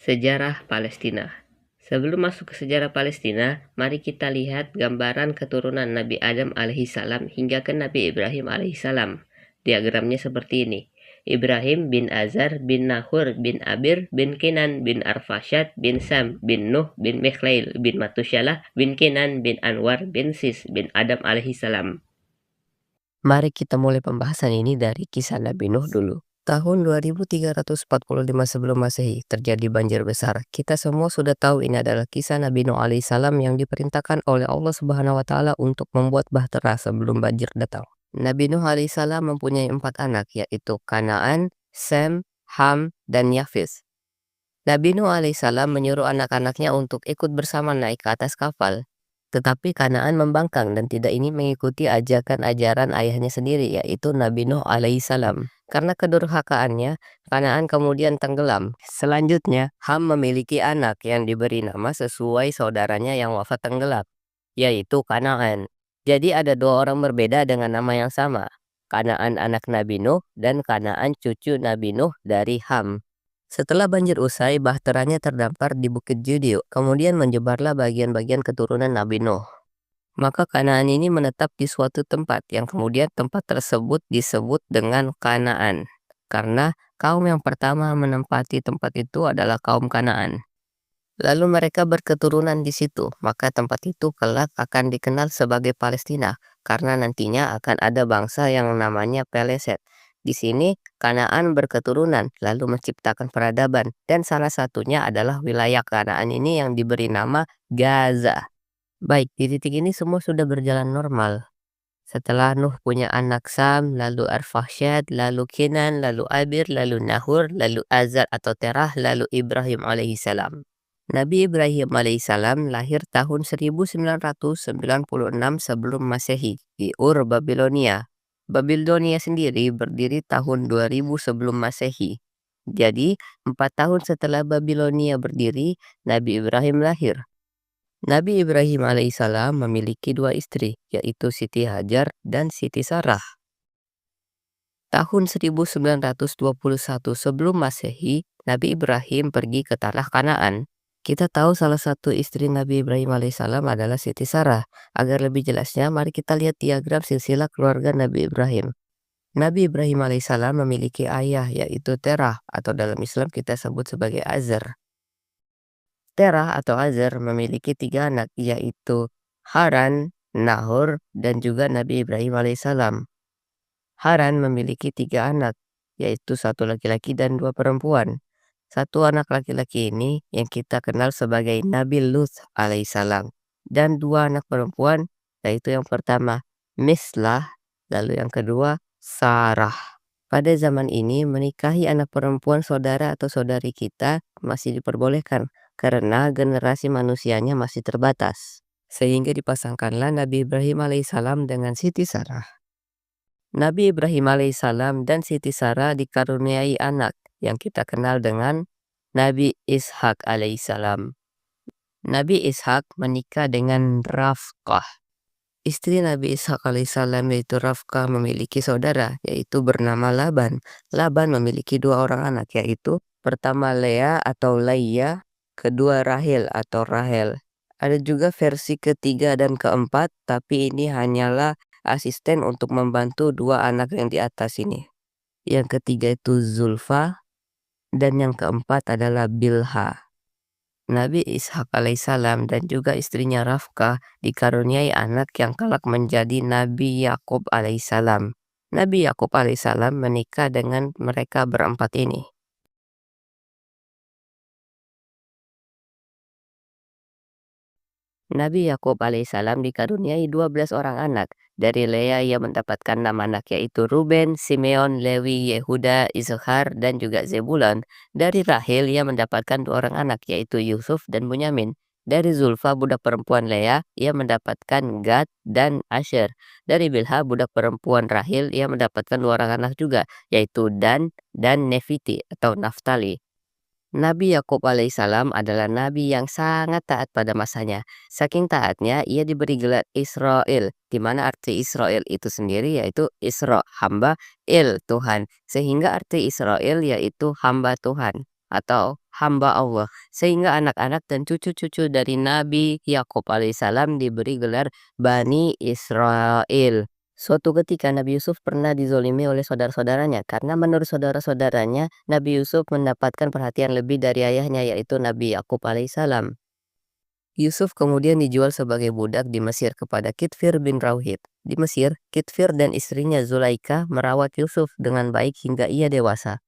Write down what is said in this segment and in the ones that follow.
Sejarah Palestina. Sebelum masuk ke sejarah Palestina, mari kita lihat gambaran keturunan Nabi Adam alaihissalam hingga ke Nabi Ibrahim alaihissalam. Diagramnya seperti ini. Ibrahim bin Azar bin Nahur bin Abir bin Kenan bin Arfashad bin Sam bin Nuh bin Mikhlail bin Matusyalah bin Kenan bin Anwar bin Sis bin Adam alaihissalam. Mari kita mulai pembahasan ini dari kisah Nabi Nuh dulu. Tahun 2345 sebelum Masehi terjadi banjir besar. Kita semua sudah tahu ini adalah kisah Nabi Nuh alaihissalam yang diperintahkan oleh Allah Subhanahu wa taala untuk membuat bahtera sebelum banjir datang. Nabi Nuh alaihissalam mempunyai 4 anak, yaitu Kanaan, Sem, Ham, dan Yafis. Nabi Nuh alaihissalam menyuruh anak-anaknya untuk ikut bersama naik ke atas kapal. Tetapi Kanaan membangkang dan tidak ingin mengikuti ajakan ajaran ayahnya sendiri, yaitu Nabi Nuh alaihissalam. Karena kedurhakaannya, Kanaan kemudian tenggelam. Selanjutnya, Ham memiliki anak yang diberi nama sesuai saudaranya yang wafat tenggelam, yaitu Kanaan. Jadi ada 2 orang berbeda dengan nama yang sama. Kanaan anak Nabi Nuh dan Kanaan cucu Nabi Nuh dari Ham. Setelah banjir usai, bahteranya terdampar di Bukit Judio, kemudian menyebarlah bagian-bagian keturunan Nabi Nuh. Maka Kanaan ini menetap di suatu tempat yang kemudian tempat tersebut disebut dengan Kanaan. Karena kaum yang pertama menempati tempat itu adalah kaum Kanaan. Lalu mereka berketurunan di situ, maka tempat itu kelak akan dikenal sebagai Palestina, karena nantinya akan ada bangsa yang namanya Peleset. Di sini, Kanaan berketurunan, lalu menciptakan peradaban, dan salah satunya adalah wilayah Kanaan ini yang diberi nama Gaza. Baik, di titik ini semua sudah berjalan normal. Setelah Nuh punya anak Sam, lalu Arfakshad, lalu Kenan, lalu Abir, lalu Nahur, lalu Azar atau Terah, lalu Ibrahim alaihissalam. Nabi Ibrahim alaihissalam lahir tahun 1996 sebelum Masehi di Ur, Babilonia. Babilonia sendiri berdiri tahun 2000 sebelum Masehi. Jadi, 4 tahun setelah Babilonia berdiri, Nabi Ibrahim lahir. Nabi Ibrahim alaihissalam memiliki 2 istri, yaitu Siti Hajar dan Siti Sarah. Tahun 1921 sebelum Masehi, Nabi Ibrahim pergi ke tanah Kanaan. Kita tahu salah satu istri Nabi Ibrahim alaihissalam adalah Siti Sarah. Agar lebih jelasnya, mari kita lihat diagram silsilah keluarga Nabi Ibrahim. Nabi Ibrahim alaihissalam memiliki ayah, yaitu Terah, atau dalam Islam kita sebut sebagai Azar. Terah atau Azar memiliki 3 anak, yaitu Haran, Nahor, dan juga Nabi Ibrahim alaihissalam. Haran memiliki 3 anak, yaitu 1 laki-laki dan 2 perempuan. 1 anak laki-laki ini yang kita kenal sebagai Nabi Lut alaihissalam, dan 2 anak perempuan, yaitu yang pertama Mislah, lalu yang kedua Sarah. Pada zaman ini menikahi anak perempuan saudara atau saudari kita masih diperbolehkan karena generasi manusianya masih terbatas. Sehingga dipasangkanlah Nabi Ibrahim alaihissalam dengan Siti Sarah. Nabi Ibrahim alaihissalam dan Siti Sarah dikaruniai anak yang kita kenal dengan Nabi Ishak alaihissalam. Nabi Ishak menikah dengan Rafqah. Istri Nabi Ishak alaihissalam yaitu Rafqah memiliki saudara, yaitu bernama Laban. Laban memiliki 2 orang anak, yaitu pertama Lea atau Laia, kedua Rahel atau Rahel. Ada juga versi ketiga dan keempat, tapi ini hanyalah asisten untuk membantu 2 anak yang di atas ini. Yang ketiga itu Zulfa, dan yang keempat adalah Bilha. Nabi Ishak alaihissalam dan juga istrinya Rafqah dikaruniai anak yang kelak menjadi Nabi Yakub alaihissalam. Nabi Yakub alaihissalam menikah dengan mereka berempat ini. Nabi Yakub alaihissalam dikaruniai 12 orang anak. Dari Lea ia mendapatkan nama anak yaitu Ruben, Simeon, Lewi, Yehuda, Iskhar, dan juga Zebulon. Dari Rahel ia mendapatkan 2 orang anak yaitu Yusuf dan Bunyamin. Dari Zulfa budak perempuan Lea ia mendapatkan Gad dan Asher. Dari Bilha budak perempuan Rahel ia mendapatkan 2 orang anak juga yaitu Dan dan Nefiti atau Naftali. Nabi Yakub alaihissalam adalah nabi yang sangat taat pada masanya. Saking taatnya, ia diberi gelar Israel, di mana arti Israel itu sendiri yaitu Isra, hamba, Il, Tuhan. Sehingga arti Israel yaitu hamba Tuhan. atau hamba Allah, sehingga anak-anak dan cucu-cucu dari Nabi Yakub alaihissalam diberi gelar Bani Israel. Suatu ketika Nabi Yusuf pernah dizolimi oleh saudara-saudaranya karena menurut saudara-saudaranya Nabi Yusuf mendapatkan perhatian lebih dari ayahnya yaitu Nabi Yakub alaihissalam. Yusuf kemudian dijual sebagai budak di Mesir kepada Kitfir bin Rauhid. Di Mesir, Kitfir dan istrinya Zulaika merawat Yusuf dengan baik hingga ia dewasa.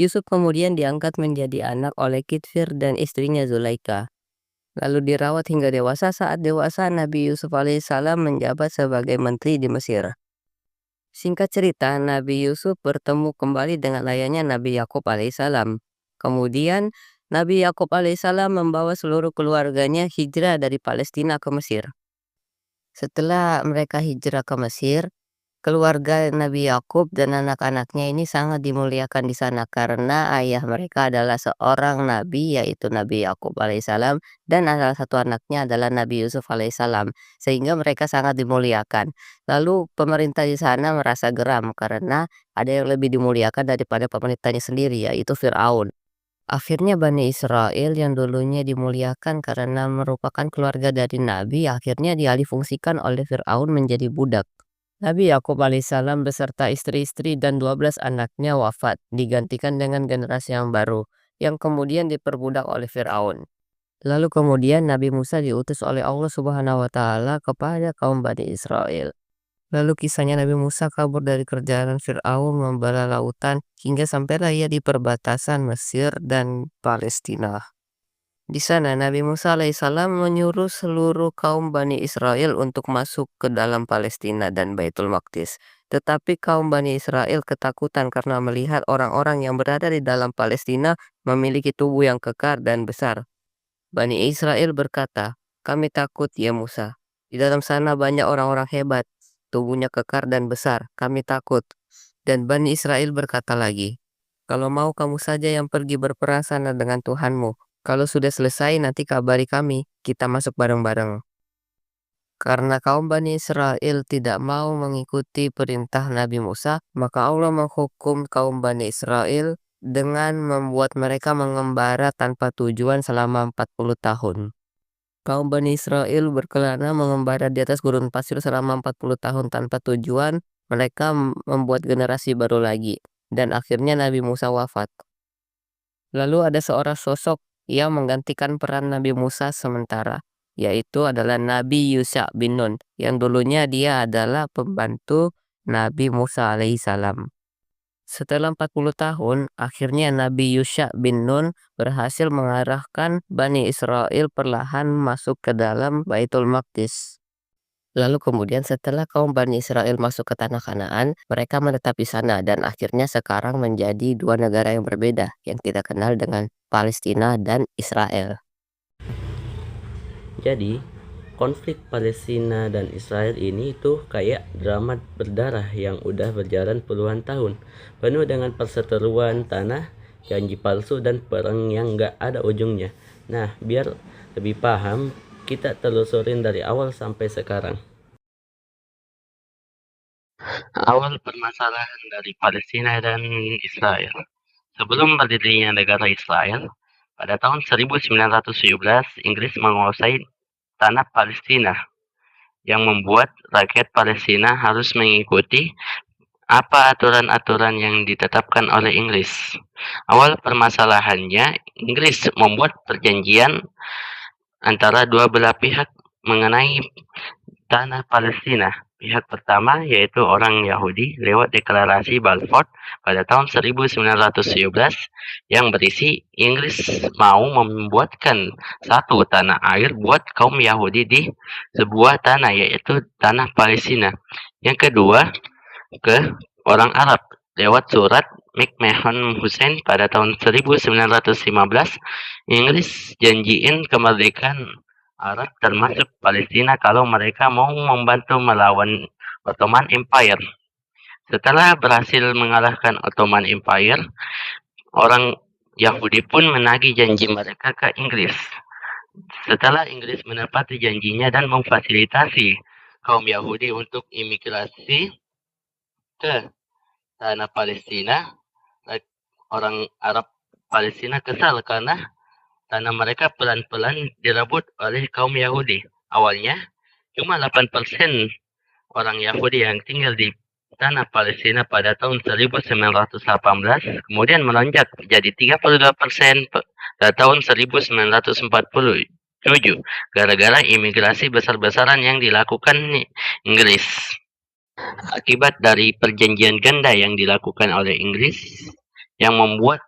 Yusuf kemudian diangkat menjadi anak oleh Kitfir dan istrinya Zulaika. Lalu dirawat hingga dewasa. Saat dewasa, Nabi Yusuf alaihissalam menjabat sebagai menteri di Mesir. Singkat cerita, Nabi Yusuf bertemu kembali dengan ayahnya Nabi Yakub alaihissalam. Kemudian, Nabi Yakub alaihissalam membawa seluruh keluarganya hijrah dari Palestina ke Mesir. Setelah mereka hijrah ke Mesir, keluarga Nabi Yakub dan anak-anaknya ini sangat dimuliakan di sana karena ayah mereka adalah seorang nabi yaitu Nabi Yakub alaihissalam dan salah satu anaknya adalah Nabi Yusuf alaihissalam sehingga mereka sangat dimuliakan. Lalu pemerintah di sana merasa geram karena ada yang lebih dimuliakan daripada pemerintahnya sendiri yaitu Firaun. Akhirnya Bani Israel yang dulunya dimuliakan karena merupakan keluarga dari Nabi akhirnya dialihfungsikan oleh Firaun menjadi budak. Nabi Yakub alaihissalam beserta istri-istri dan 12 anaknya wafat, digantikan dengan generasi yang baru, yang kemudian diperbudak oleh Firaun. Lalu kemudian Nabi Musa diutus oleh Allah Subhanahu wa Ta'ala kepada kaum Bani Israel. Lalu kisahnya Nabi Musa kabur dari kerajaan Firaun membelah lautan hingga sampailah ia di perbatasan Mesir dan Palestina. Di sana Nabi Musa alaihissalam menyuruh seluruh kaum Bani Israel untuk masuk ke dalam Palestina dan Baitul Maqdis. Tetapi kaum Bani Israel ketakutan karena melihat orang-orang yang berada di dalam Palestina memiliki tubuh yang kekar dan besar. Bani Israel berkata, "Kami takut ya Musa. Di dalam sana banyak orang-orang hebat, tubuhnya kekar dan besar. Kami takut." Dan Bani Israel berkata lagi, "Kalau mau kamu saja yang pergi berperang sana dengan Tuhanmu. Kalau sudah selesai nanti kabari kami, kita masuk bareng-bareng." Karena kaum Bani Israel tidak mau mengikuti perintah Nabi Musa, maka Allah menghukum kaum Bani Israel dengan membuat mereka mengembara tanpa tujuan selama 40 tahun. Kaum Bani Israel berkelana mengembara di atas gurun pasir selama 40 tahun tanpa tujuan, mereka membuat generasi baru lagi, dan akhirnya Nabi Musa wafat. Lalu ada seorang sosok yang menggantikan peran Nabi Musa sementara, yaitu adalah Nabi Yusha bin Nun, yang dulunya dia adalah pembantu Nabi Musa alaihissalam. Setelah 40 tahun, akhirnya Nabi Yusha bin Nun berhasil mengarahkan Bani Israel perlahan masuk ke dalam Baitul Maqdis. Lalu kemudian setelah kaum Bani Israel masuk ke tanah Kanaan, mereka menetap di sana dan akhirnya sekarang menjadi dua negara yang berbeda yang kita kenal dengan Palestina dan Israel. Jadi, konflik Palestina dan Israel ini tuh kayak drama berdarah yang udah berjalan puluhan tahun, penuh dengan perseteruan tanah, janji palsu, dan perang yang gak ada ujungnya. Nah, biar lebih paham, kita telusurin dari awal sampai sekarang. Awal permasalahan dari Palestina dan Israel. Sebelum berdirinya negara Israel, pada tahun 1917, Inggris menguasai tanah Palestina, yang membuat rakyat Palestina harus mengikuti apa aturan-aturan yang ditetapkan oleh Inggris. Awal permasalahannya, Inggris membuat perjanjian antara dua belah pihak mengenai tanah Palestina. Pihak pertama yaitu orang Yahudi lewat deklarasi Balfour pada tahun 1917 yang berisi Inggris mau membuatkan satu tanah air buat kaum Yahudi di sebuah tanah yaitu tanah Palestina. Yang kedua ke orang Arab lewat surat McMahon Hussein pada tahun 1915. Inggris janjiin kemerdekaan Arab termasuk Palestina kalau mereka mau membantu melawan Ottoman Empire. Setelah berhasil mengalahkan Ottoman Empire, orang Yahudi pun menagih janji mereka ke Inggris. Setelah Inggris menepati janjinya dan memfasilitasi kaum Yahudi untuk imigrasi ke tanah Palestina, orang Arab Palestina kesal karena tanah mereka pelan-pelan direbut oleh kaum Yahudi. Awalnya, cuma 8% orang Yahudi yang tinggal di tanah Palestina pada tahun 1918, kemudian melonjak jadi 32% pada tahun 1947, gara-gara imigrasi besar-besaran yang dilakukan Inggris. Akibat dari perjanjian ganda yang dilakukan oleh Inggris, yang membuat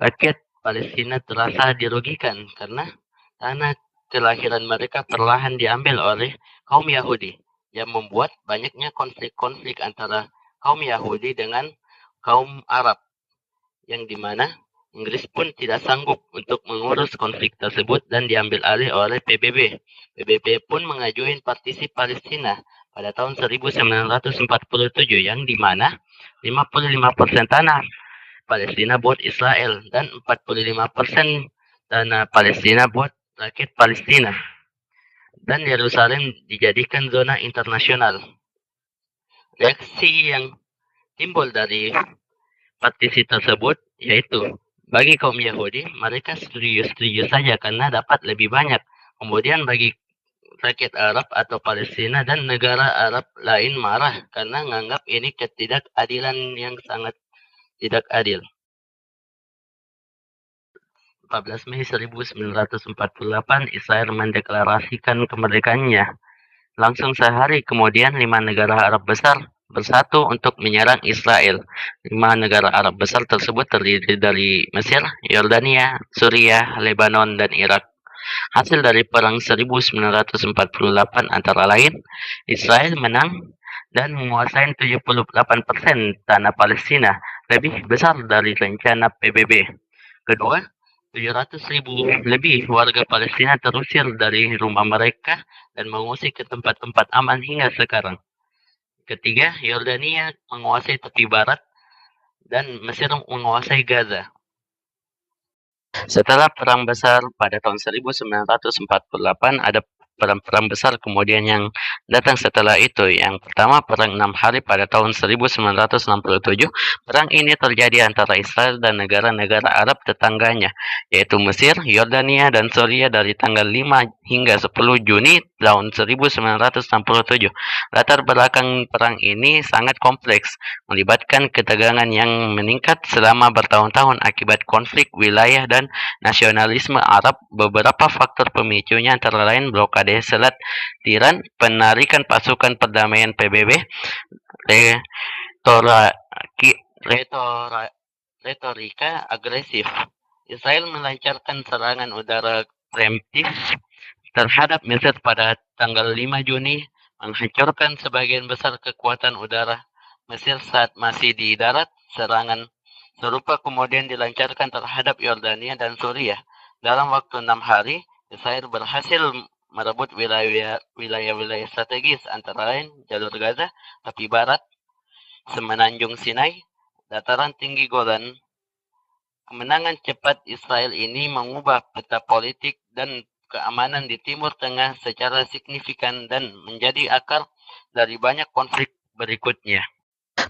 rakyat Palestina terasa dirugikan karena tanah kelahiran mereka perlahan diambil oleh kaum Yahudi, yang membuat banyaknya konflik-konflik antara kaum Yahudi dengan kaum Arab, yang dimana Inggris pun tidak sanggup untuk mengurus konflik tersebut dan diambil alih oleh PBB. PBB pun mengajukan partisi Palestina pada tahun 1947, yang dimana 55% tanah Palestina buat Israel dan 45% tanah Palestina buat rakyat Palestina, dan Yerusalem dijadikan zona internasional. Reaksi yang timbul dari partisi tersebut yaitu bagi kaum Yahudi, mereka setuju-setuju saja karena dapat lebih banyak. Kemudian bagi rakyat Arab atau Palestina dan negara Arab lain marah karena menganggap ini ketidakadilan yang sangat tidak adil. 14 Mei 1948, Israel mendeklarasikan kemerdekaannya. Langsung sehari kemudian 5 negara Arab besar bersatu untuk menyerang Israel. 5 negara Arab besar tersebut terdiri dari Mesir, Yordania, Suriah, Lebanon, dan Irak. Hasil dari perang 1948 antara lain, Israel menang dan menguasai 78% tanah Palestina, lebih besar dari rencana PBB. Kedua, 700.000 lebih warga Palestina terusir dari rumah mereka dan mengungsi ke tempat-tempat aman hingga sekarang. Ketiga, Yordania menguasai tepi barat dan Mesir menguasai Gaza. Setelah perang besar pada tahun 1948, ada perang-perang besar kemudian yang datang setelah itu. Yang pertama, perang 6 hari pada tahun 1967. Perang ini terjadi antara Israel dan negara-negara Arab tetangganya, yaitu Mesir, Yordania, dan Suriah dari tanggal 5 hingga 10 Juni tahun 1967. Latar belakang perang ini sangat kompleks, melibatkan ketegangan yang meningkat selama bertahun-tahun akibat konflik wilayah dan nasionalisme Arab. Beberapa faktor pemicunya antara lain blokade Selat Tiran, penarikan pasukan perdamaian PBB, retorika agresif. Israel melancarkan serangan udara preemptif terhadap Mesir pada tanggal 5 Juni, menghancurkan sebagian besar kekuatan udara Mesir saat masih di darat. Serangan serupa kemudian dilancarkan terhadap Yordania dan Suriah. Dalam waktu 6 hari, Israel berhasil merebut wilayah-wilayah strategis antara lain jalur Gaza, tepi barat, semenanjung Sinai, dataran tinggi Golan. Kemenangan cepat Israel ini mengubah peta politik dan keamanan di Timur Tengah secara signifikan dan menjadi akar dari banyak konflik berikutnya.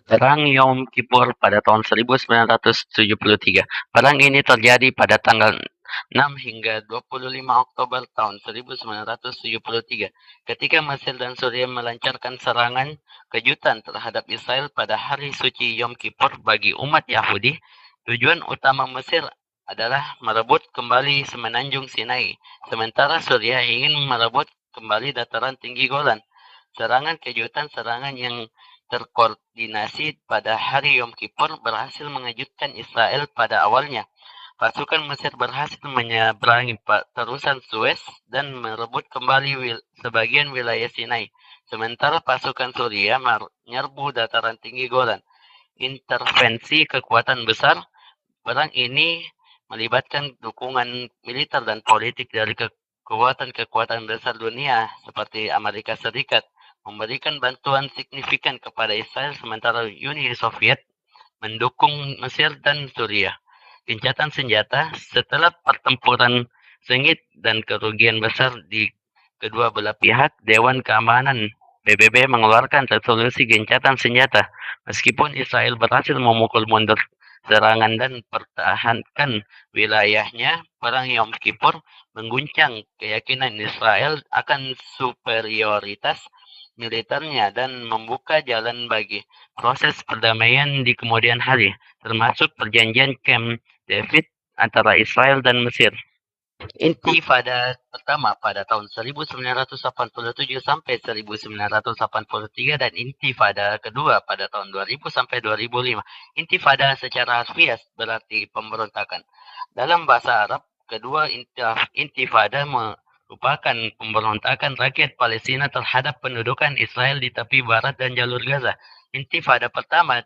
Perang Yom Kippur pada tahun 1973. Perang ini terjadi pada tanggal 6 hingga 25 Oktober tahun 1973, ketika Mesir dan Suriah melancarkan serangan kejutan terhadap Israel pada hari suci Yom Kippur bagi umat Yahudi. Tujuan utama Mesir adalah merebut kembali semenanjung Sinai, sementara Suriah ingin merebut kembali dataran tinggi Golan. Serangan kejutan, serangan yang terkoordinasi pada hari Yom Kippur berhasil mengejutkan Israel pada awalnya. Pasukan Mesir berhasil menyeberangi terusan Suez dan merebut kembali sebagian wilayah Sinai, sementara pasukan Suriah menyerbu dataran tinggi Golan. Intervensi kekuatan besar. Perang ini melibatkan dukungan militer dan politik dari kekuatan-kekuatan besar dunia seperti Amerika Serikat, memberikan bantuan signifikan kepada Israel, sementara Uni Soviet mendukung Mesir dan Suriah. Gencatan senjata. Setelah pertempuran sengit dan kerugian besar di kedua belah pihak, Dewan Keamanan PBB mengeluarkan resolusi gencatan senjata. Meskipun Israel berhasil memukul mundur serangan dan pertahankan wilayahnya. Perang Yom Kippur mengguncang keyakinan Israel akan superioritas militernya dan membuka jalan bagi proses perdamaian di kemudian hari, termasuk perjanjian Camp David antara Israel dan Mesir. Intifada pertama pada tahun 1987 sampai 1983 dan Intifada kedua pada tahun 2000 sampai 2005. Intifada secara harfiah berarti pemberontakan. Dalam bahasa Arab, kedua Intifada merupakan pemberontakan rakyat Palestina terhadap pendudukan Israel di tepi barat dan jalur Gaza. Intifada pertama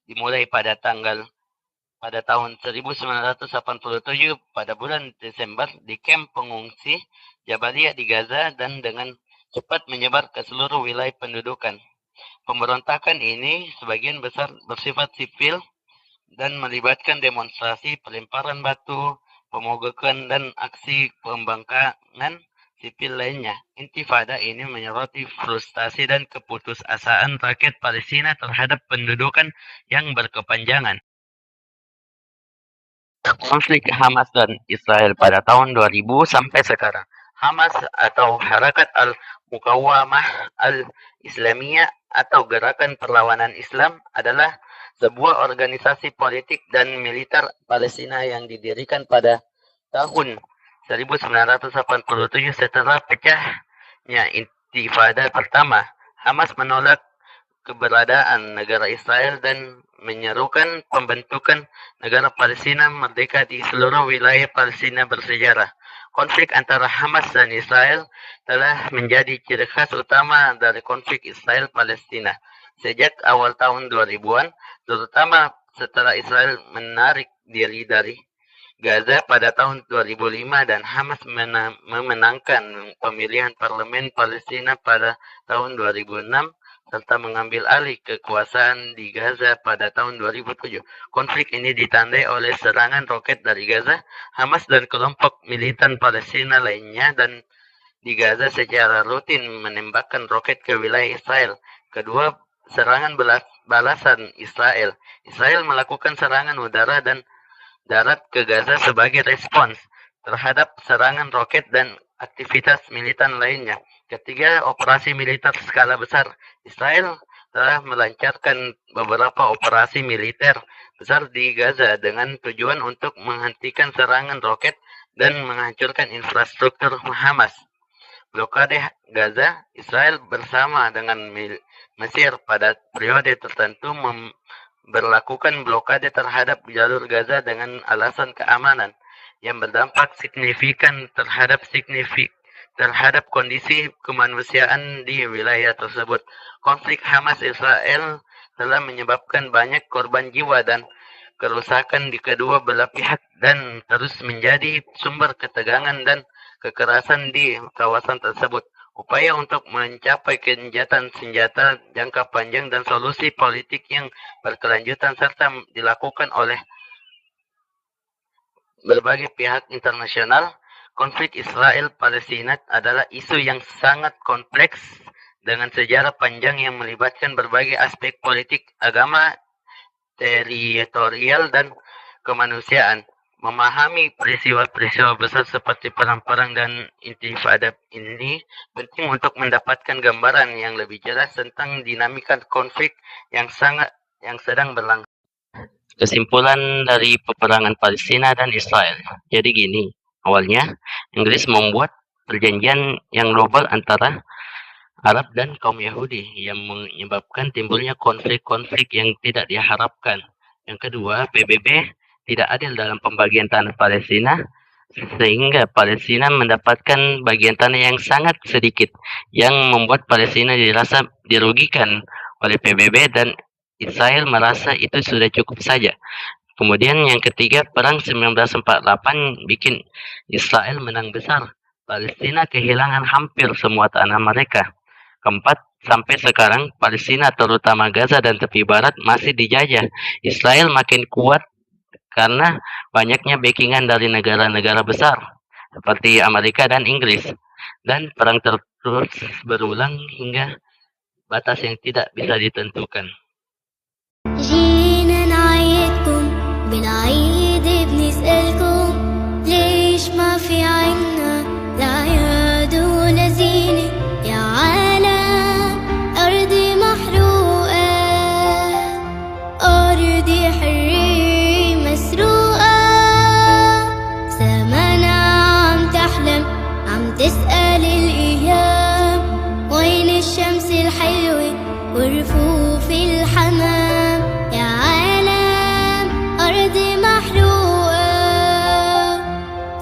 dimulai pada tahun 1987 pada bulan Desember di kamp pengungsi Jabalia di Gaza dan dengan cepat menyebar ke seluruh wilayah pendudukan. Pemberontakan ini sebagian besar bersifat sipil dan melibatkan demonstrasi, pelemparan batu, pemogokan, dan aksi pembangkangan sipil lainnya. Intifada ini menyoroti frustasi dan keputusasaan rakyat Palestina terhadap pendudukan yang berkepanjangan. Konflik Hamas dan Israel pada tahun 2000 sampai sekarang. Hamas atau Harakat Al-Muqawamah Al-Islamiyah atau Gerakan Perlawanan Islam adalah sebuah organisasi politik dan militer Palestina yang didirikan pada tahun 1987 setelah pecahnya Intifada pertama. Hamas menolak keberadaan negara Israel dan menyerukan pembentukan negara Palestina merdeka di seluruh wilayah Palestina bersejarah. Konflik antara Hamas dan Israel telah menjadi ciri khas utama dari konflik Israel-Palestina sejak awal tahun 2000-an, terutama setelah Israel menarik diri dari Gaza pada tahun 2005 dan Hamas memenangkan pemilihan parlemen Palestina pada tahun 2006 serta mengambil alih kekuasaan di Gaza pada tahun 2007. Konflik ini ditandai oleh serangan roket dari Gaza, Hamas dan kelompok militan Palestina lainnya dan di Gaza secara rutin menembakkan roket ke wilayah Israel. Kedua, serangan balasan Israel. Israel melakukan serangan udara dan darat ke Gaza sebagai respons terhadap serangan roket dan aktivitas militan lainnya. Ketiga, operasi militer skala besar. Israel telah melancarkan beberapa operasi militer besar di Gaza dengan tujuan untuk menghentikan serangan roket dan menghancurkan infrastruktur Hamas. Blokade Gaza, Israel bersama dengan Mesir pada periode tertentu berlakukan blokade terhadap jalur Gaza dengan alasan keamanan yang berdampak signifikan terhadap kondisi kemanusiaan di wilayah tersebut. Konflik Hamas-Israel telah menyebabkan banyak korban jiwa dan kerusakan di kedua belah pihak dan terus menjadi sumber ketegangan dan kekerasan di kawasan tersebut. Upaya untuk mencapai gencatan senjata jangka panjang dan solusi politik yang berkelanjutan serta dilakukan oleh berbagai pihak internasional. Konflik Israel-Palestina adalah isu yang sangat kompleks dengan sejarah panjang yang melibatkan berbagai aspek politik, agama, teritorial, dan kemanusiaan. Memahami peristiwa-peristiwa besar seperti perang-perang dan intifada ini penting untuk mendapatkan gambaran yang lebih jelas tentang dinamika konflik yang sedang berlangsung. Kesimpulan dari peperangan Palestina dan Israel. Jadi gini, awalnya Inggris membuat perjanjian yang global antara Arab dan kaum Yahudi yang menyebabkan timbulnya konflik-konflik yang tidak diharapkan. Yang kedua, PBB tidak adil dalam pembagian tanah Palestina sehingga Palestina mendapatkan bagian tanah yang sangat sedikit yang membuat Palestina dirasa dirugikan oleh PBB dan Israel merasa itu sudah cukup saja. Kemudian yang ketiga, perang 1948 bikin Israel menang besar. Palestina kehilangan hampir semua tanah mereka. Keempat, sampai sekarang Palestina terutama Gaza dan tepi barat masih dijajah. Israel makin kuat karena banyaknya backingan dari negara-negara besar seperti Amerika dan Inggris. Dan perang terus berulang hingga batas yang tidak bisa ditentukan. جينا نعيدكم بالعيد بنسألكم ليش ما في عنا لا عياد ولا زينة يا عالم أرضي محروقة أرضي حرية مسروقة زمانها عم تحلم عم تسأل الأيام وين الشمس الحلوة ورفوف الحمام يا عالم أرضي محروقة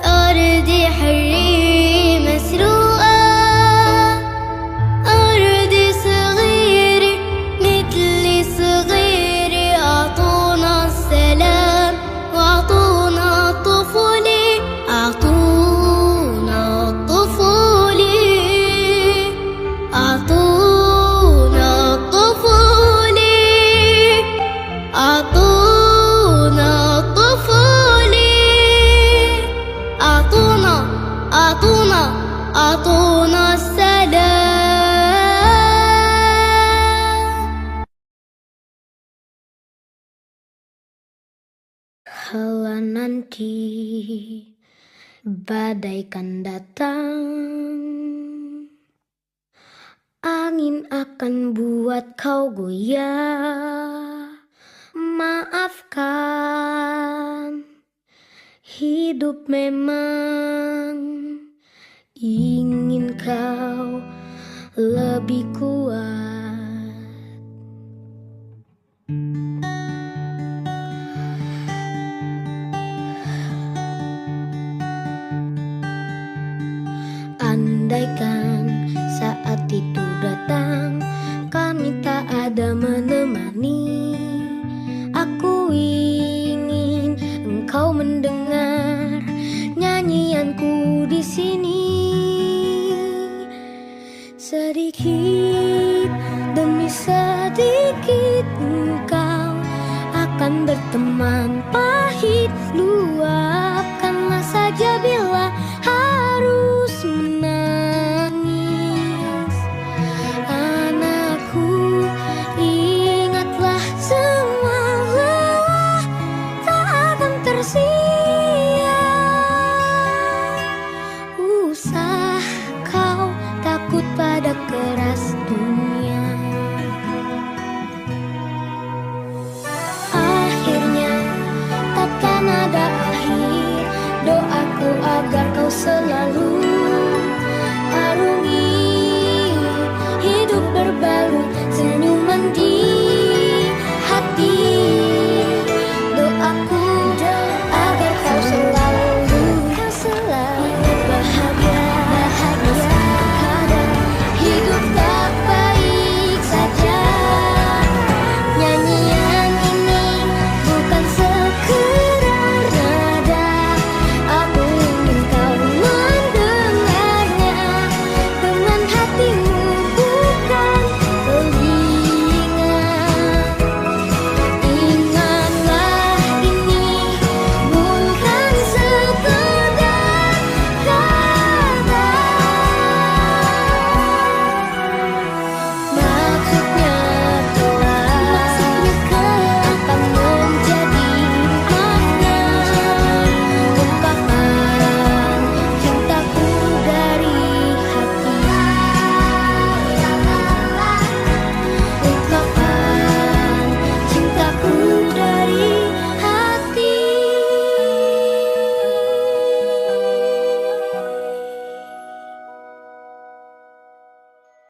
أرضي حرية مسروقة أرضي صغيرة مثلي صغيرة أعطونا السلام وأعطونا الطفولة أعطونا الطفولة أعطونا الطفولة أعطونا الطفولة أعطونا السلام. Kala nanti badai kan datang, angin akan buat kau goyah. Maafkan, hidup memang ingin kau lebih kuat. Andaikan saat itu datang, kami tak ada menemani. Aku ingin engkau mendengar nyanyianku di sini. Sedikit demi sedikit engkau akan berteman pahit. Luapkanlah saja bila harus menangis. Anakku, ingatlah semua lelah tak akan tersia. Usah kau takut pada keras dunia. Akhirnya takkan ada akhir. Doaku agar kau selalu arungi hidup berbalut